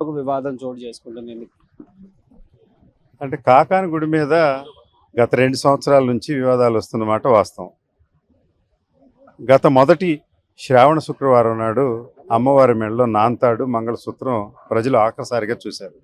వరకు వివాదం చోటు చేసుకుంటుంది ఎందుకు? అంటే కాకాని గుడి మీద గత 2 సంవత్సరాల నుంచి వివాదాలు వస్తున్నమాట వాస్తవం. గత మొదటి శ్రావణ శుక్రవారం నాడు అమ్మవారి మెడలో నాంతాడు మంగళసూత్రం ప్రజలు ఆఖరిసారిగా చూశారు.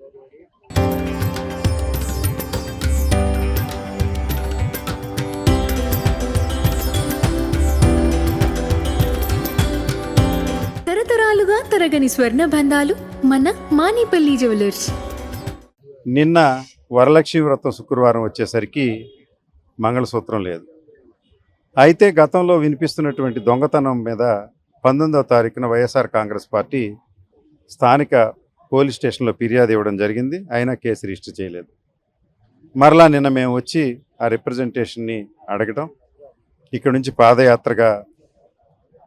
తరతరాలుగా తరగని స్వర్ణ బంధాలు మన మానిపల్లి జ్యువెలర్స్. నిన్న వరలక్ష్మి వ్రతం శుక్రవారం వచ్చేసరికి మంగళసూత్రం లేదు. అయితే గతంలో వినిపిస్తున్నటువంటి దొంగతనం మీద 19వ తారీఖున వైఎస్ఆర్ కాంగ్రెస్ పార్టీ స్థానిక పోలీస్ స్టేషన్లో ఫిర్యాదు ఇవ్వడం జరిగింది. అయినా కేసు రిజిస్టర్ చేయలేదు. మరలా నిన్న మేము వచ్చి ఆ రిప్రజెంటేషన్ని అడగడం, ఇక్కడ నుంచి పాదయాత్రగా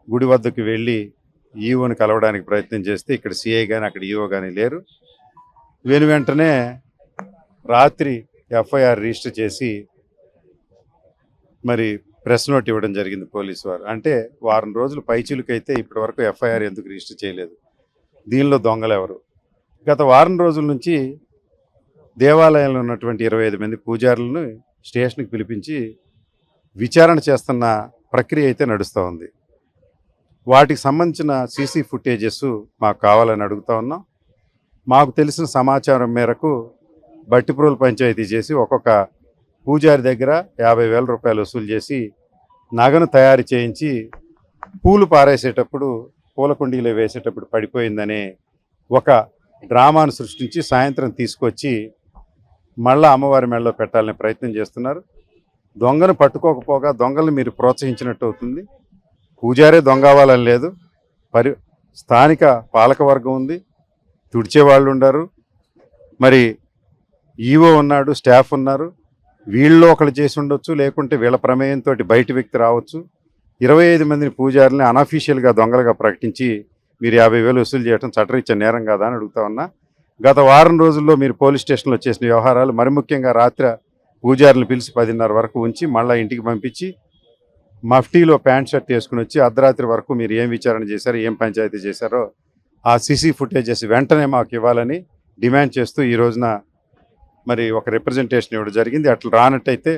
గుడి వద్దకు వెళ్ళి ఈఓని కలవడానికి ప్రయత్నం చేస్తే ఇక్కడ సిఐ కానీ అక్కడ ఈఓ కానీ లేరు. వెంటనే రాత్రి ఎఫ్ఐఆర్ రిజిస్టర్ చేసి మరి ప్రెస్ నోట్ ఇవ్వడం జరిగింది పోలీసు వారు. అంటే వారం రోజులు పైచీలకైతే ఇప్పటి వరకు ఎఫ్ఐఆర్ ఎందుకు రిజిస్టర్ చేయలేదు? దీనిలో దొంగలు ఎవరు? గత వారం రోజుల నుంచి దేవాలయంలో ఉన్నటువంటి 25 మంది పూజారులను స్టేషన్కి పిలిపించి విచారణ చేస్తున్న ప్రక్రియ అయితే నడుస్తూ ఉంది. వాటికి సంబంధించిన సీసీ ఫుటేజెస్ మాకు కావాలని అడుగుతా ఉన్నాం. మాకు తెలిసిన సమాచారం మేరకు బట్టిప్రోలు పంచాయతీ చేసి ఒక్కొక్క పూజారి దగ్గర 50,000 రూపాయలు వసూలు చేసి నగను తయారు చేయించి పూలు పారేసేటప్పుడు పూల కుండీలో వేసేటప్పుడు పడిపోయిందనే ఒక డ్రామాను సృష్టించి సాయంత్రం తీసుకొచ్చి మళ్ళా అమ్మవారి మెడలో పెట్టాలనే ప్రయత్నం చేస్తున్నారు. దొంగను పట్టుకోకపోగా దొంగలను మీరు ప్రోత్సహించినట్టు అవుతుంది. పూజారే దొంగ అవ్వాలని లేదు. స్థానిక పాలకవర్గం ఉంది, తుడిచేవాళ్ళు ఉన్నారు, మరి ఈవో ఉన్నాడు, స్టాఫ్ ఉన్నారు. వీళ్ళు ఒకళ్ళు చేసి ఉండొచ్చు, లేకుంటే వీళ్ళ ప్రమేయంతో బయట వ్యక్తి రావచ్చు. 25 మందిని పూజారులని అనఫీషియల్గా దొంగలుగా ప్రకటించి మీరు 50,000 వసూలు చేయడం చట్టరీత్యా నేరం కాదా అని అడుగుతా ఉన్నా. గత వారం రోజుల్లో మీరు పోలీస్ స్టేషన్లో చేసిన వ్యవహారాలు, మరి ముఖ్యంగా రాత్రి పూజారులను పిలిచి 10:30 వరకు ఉంచి మళ్ళీ ఇంటికి పంపించి మఫ్టీలో ప్యాంట్ షర్ట్ వేసుకుని వచ్చి అర్ధరాత్రి వరకు మీరు ఏం విచారణ చేశారో, ఏం పంచాయతీ చేశారో ఆ సీసీ ఫుటేజెస్ వెంటనే మాకు ఇవ్వాలని డిమాండ్ చేస్తూ ఈ రోజున మరి ఒక రిప్రజెంటేషన్ ఇవ్వడం జరిగింది. అట్లా రానట్టయితే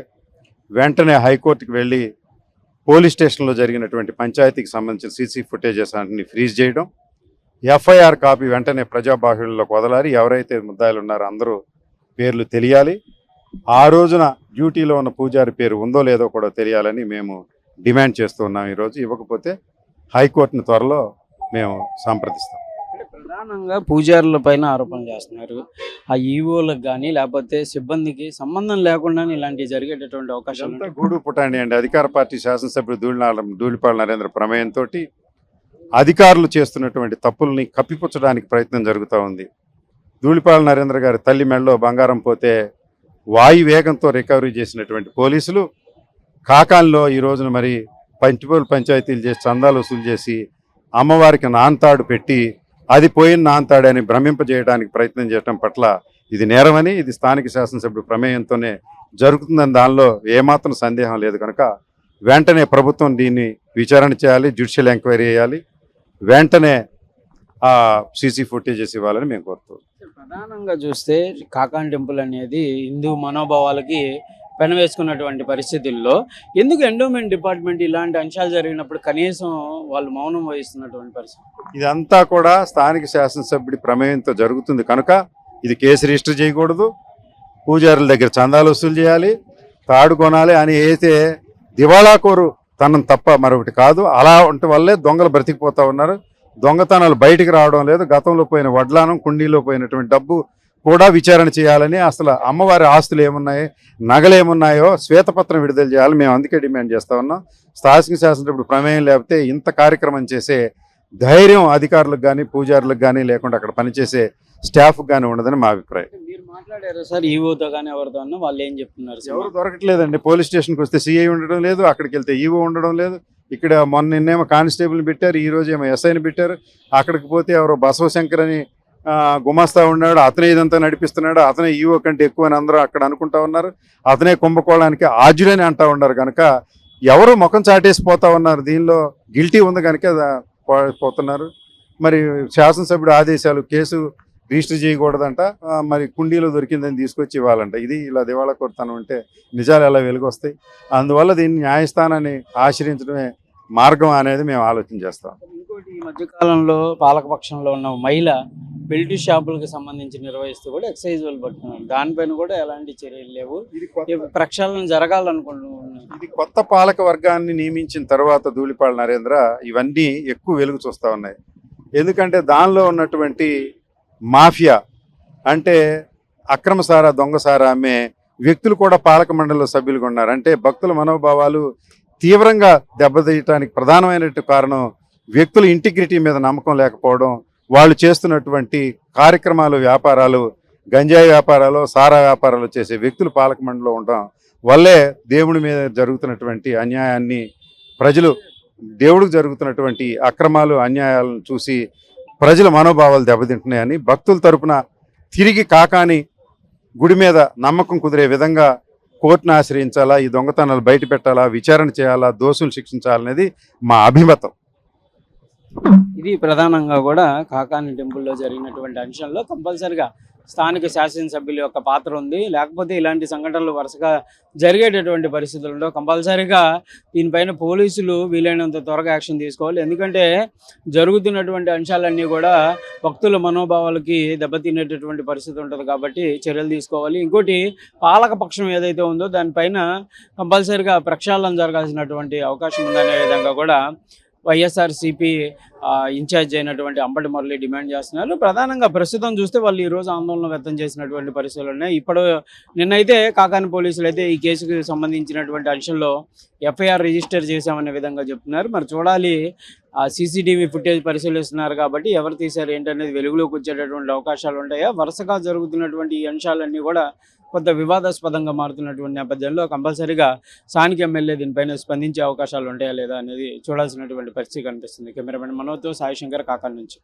వెంటనే హైకోర్టుకి వెళ్ళి పోలీస్ స్టేషన్లో జరిగినటువంటి పంచాయతీకి సంబంధించిన సీసీ ఫుటేజెస్ అన్ని ఫ్రీజ్ చేయడం, ఎఫ్ఐఆర్ కాపీ వెంటనే ప్రజాబాహుళ్యంలోకి వదలాలి. ఎవరైతే ముద్దాయిలు ఉన్నారో అందరూ పేర్లు తెలియాలి. ఆ రోజున డ్యూటీలో ఉన్న పూజారి పేరు ఉందో లేదో కూడా తెలియాలని మేము డిమాండ్ చేస్తూ ఉన్నాం. ఈరోజు ఇవ్వకపోతే హైకోర్టుని త్వరలో మేము సంప్రదిస్తాం. ప్రధానంగా పూజారుల పైన ఆరోపణలు చేస్తున్నారు. ఆ ఈవోలకు కానీ లేకపోతే సిబ్బందికి సంబంధం లేకుండానే ఇలాంటివి జరిగేటటువంటి అవకాశాలు అంతా గూడు పుటాండి అండి. అధికార పార్టీ శాసనసభ్యుడు ధూళిపాల నరేంద్ర ప్రమేయంతో అధికారులు చేస్తున్నటువంటి తప్పుల్ని కప్పిపుచ్చడానికి ప్రయత్నం జరుగుతూ ఉంది. ధూళిపాల నరేంద్ర గారి తల్లి మెడలో బంగారం పోతే వాయు వేగంతో రికవరీ చేసినటువంటి పోలీసులు కాకాల్లో ఈ రోజున మరి పంచిపోలు పంచాయతీలు చేసి చందాలు వసూలు చేసి అమ్మవారికి నాంతాడు పెట్టి అది పోయిన నాంతాడని భ్రమింపజేయడానికి ప్రయత్నం చేయడం పట్ల ఇది నేరమని, ఇది స్థానిక శాసనసభ్యుడు ప్రమేయంతోనే జరుగుతుందని దానిలో ఏమాత్రం సందేహం లేదు. కనుక వెంటనే ప్రభుత్వం దీన్ని విచారణ చేయాలి, జ్యుడిషియల్ ఎంక్వైరీ చేయాలి, వెంటనే ఆ సీసీ ఫుటేజెస్ ఇవ్వాలని మేము కోరుతున్నాం. ప్రధానంగా చూస్తే కాకాని టెంపుల్ అనేది హిందూ మనోభావాలకి పెనవేసుకున్నటువంటి పరిస్థితుల్లో ఎందుకు ఎండోమెంట్ డిపార్ట్మెంట్ ఇలాంటి అంశాలు జరిగినప్పుడు కనీసం వాళ్ళు మౌనం వహిస్తున్నటువంటి పరిస్థితి? ఇదంతా కూడా స్థానిక శాసనసభ్యుడి ప్రమేయంతో జరుగుతుంది కనుక ఇది కేసు రిజిస్టర్ చేయకూడదు. పూజారుల దగ్గర చందాలు వసూలు చేయాలి, తాడు కొనాలి అని అయితే దివాళాకోరు తనం తప్ప మరొకటి కాదు. అలా ఉండటం వల్లే దొంగలు బ్రతికిపోతూ ఉన్నారు. దొంగతనాలు బయటికి రావడం లేదు. గతంలో పోయిన వడ్లానం, కుండీలో పోయినటువంటి డబ్బు కూడా విచారణ చేయాలని, అసలు అమ్మవారి ఆస్తులు ఏమున్నాయి, నగలు ఏమున్నాయో శ్వేతపత్రం విడుదల చేయాలి. మేము అందుకే డిమాండ్ చేస్తూ ఉన్నాం. స్థానిక శాసనసభ్యుడు ప్రమేయం లేకపోతే ఇంత కార్యక్రమం చేసే ధైర్యం అధికారులకు కానీ పూజారులకు కానీ లేకుండా అక్కడ పనిచేసే స్టాఫ్ కానీ ఉండదని మా అభిప్రాయం. మీరు మాట్లాడారు సార్ ఈవోతో కానీ ఎవరితో అన్నా, వాళ్ళు ఏం చెప్తున్నారు? ఎవరు దొరకట్లేదండి. పోలీస్ స్టేషన్కి వస్తే సిఐ ఉండడం లేదు, అక్కడికి వెళ్తే ఈవో ఉండడం లేదు. ఇక్కడ నిన్నేమో కానిస్టేబుల్ని పెట్టారు, ఈ రోజు ఏమో ఎస్ఐని పెట్టారు. అక్కడికి పోతే ఎవరో బసవశంకర్ అని గుమాస్తా ఉన్నాడు, అతనే ఇదంతా నడిపిస్తున్నాడు, అతనే ఈవో కంటే ఎక్కువ అని అందరూ అక్కడ అనుకుంటా ఉన్నారు. అతనే కుంభకోణానికి ఆర్జులని అంటా ఉన్నారు. కనుక ఎవరు ముఖం చాటేసి పోతా ఉన్నారు. దీనిలో గిల్టీ ఉంది కనుక పోతున్నారు. మరి శాసనసభ్యుడు ఆదేశాలు కేసు రిజిస్టర్ చేయకూడదంట, మరి కుండీలో దొరికిందని తీసుకొచ్చి ఇవ్వాలంట. ఇది ఇలా దివాళా కొడతాను అంటే నిజాలు ఎలా వెలుగొస్తాయి? అందువల్ల దీన్ని న్యాయస్థానాన్ని ఆశ్రయించడమే మార్గం అనేది మేము ఆలోచన చేస్తాం. ఇంకోటి ఈ మధ్యకాలంలో పాలకపక్షంలో ఉన్న మహిళ బెల్ట్ షాపులకు సంబంధించి నిర్వహిస్తూ కూడా ఎక్సైజ్ వాళ్ళు పట్టుకున్నారు. దానిపైన కూడా ఎలాంటి చర్యలు లేవు. ఈ ప్రక్షాళన జరగాలనుకుంటున్నాను. ఇది కొత్త పాలక వర్గాన్ని నియమించిన తర్వాత ధూళిపాళ నరేంద్ర ఇవన్నీ ఎక్కువ వెలుగు చూస్తూ ఉన్నాయి. ఎందుకంటే దానిలో ఉన్నటువంటి మాఫియా అంటే అక్రమ సారా, దొంగ సారా అమ్మే వ్యక్తులు కూడా పాలక మండలిలో సభ్యులుగా ఉన్నారు. అంటే భక్తుల మనోభావాలు తీవ్రంగా దెబ్బతీయటానికి ప్రధానమైన కారణం వ్యక్తుల ఇంటిగ్రిటీ మీద నమ్మకం లేకపోవడం, వాళ్ళు చేస్తున్నటువంటి కార్యక్రమాలు, వ్యాపారాలు, గంజాయి వ్యాపారాలు, సారా వ్యాపారాలు చేసే వ్యక్తులు పాలక మండలిలో ఉండడం వల్లే దేవుడి మీద జరుగుతున్నటువంటి అన్యాయాన్ని ప్రజలు, దేవుడికి జరుగుతున్నటువంటి అక్రమాలు, అన్యాయాలను చూసి ప్రజల మనోభావాలు దెబ్బతింటున్నాయని భక్తుల తరపున తిరిగి కాకాని గుడి మీద నమ్మకం కుదిరే విధంగా కోర్టును ఆశ్రయించాలా, ఈ దొంగతనాలు బయట పెట్టాలా, విచారణ చేయాలా, దోషులు శిక్షించాలనేది మా అభిమతం. ఇది ప్రధానంగా కూడా కాకాని టెంపుల్లో జరిగినటువంటి అంశంలో కంపల్సరిగా స్థానిక శాసనసభ్యుల యొక్క పాత్ర ఉంది. లేకపోతే ఇలాంటి సంఘటనలు వరుసగా జరిగేటటువంటి పరిస్థితుల్లో కంపల్సరిగా దీనిపైన పోలీసులు వీలైనంత త్వరగా యాక్షన్ తీసుకోవాలి. ఎందుకంటే జరుగుతున్నటువంటి అంశాలన్నీ కూడా భక్తుల మనోభావాలకి దెబ్బతినేటటువంటి పరిస్థితి ఉంటుంది కాబట్టి చర్యలు తీసుకోవాలి. ఇంకోటి పాలక పక్షం ఏదైతే ఉందో దానిపైన కంపల్సరిగా ప్రక్షాళన జరగాల్సినటువంటి అవకాశం ఉందనే విధంగా కూడా వైఎస్ఆర్సీపీ ఇన్ఛార్జ్ అయినటువంటి అంబటి మురళి డిమాండ్ చేస్తున్నారు. ప్రధానంగా ప్రస్తుతం చూస్తే వాళ్ళు ఈరోజు ఆందోళన వ్యక్తం చేసినటువంటి పరిస్థితులు ఉన్నాయి. ఇప్పుడు నిన్నైతే కాకాని పోలీసులు అయితే ఈ కేసుకు సంబంధించినటువంటి అంశంలో ఎఫ్ఐఆర్ రిజిస్టర్ చేశామనే విధంగా చెప్తున్నారు. మరి చూడాలి, సీసీటీవీ ఫుటేజ్ పరిశీలిస్తున్నారు కాబట్టి ఎవరు తీశారు ఏంటనేది వెలుగులోకి వచ్చేటటువంటి అవకాశాలు ఉంటాయా? వరుసగా జరుగుతున్నటువంటి ఈ అంశాలన్నీ కూడా కొంత వివాదాస్పదంగా మారుతున్నటువంటి నేపథ్యంలో కంపల్సరీగా స్థానిక ఎమ్మెల్యే దీనిపైన స్పందించే అవకాశాలు ఉంటాయా లేదా అనేది చూడాల్సినటువంటి పరిస్థితి కనిపిస్తుంది. కెమెరామెన్ మనోజ్తో సాయి శంకర్, కాకాని నుంచి.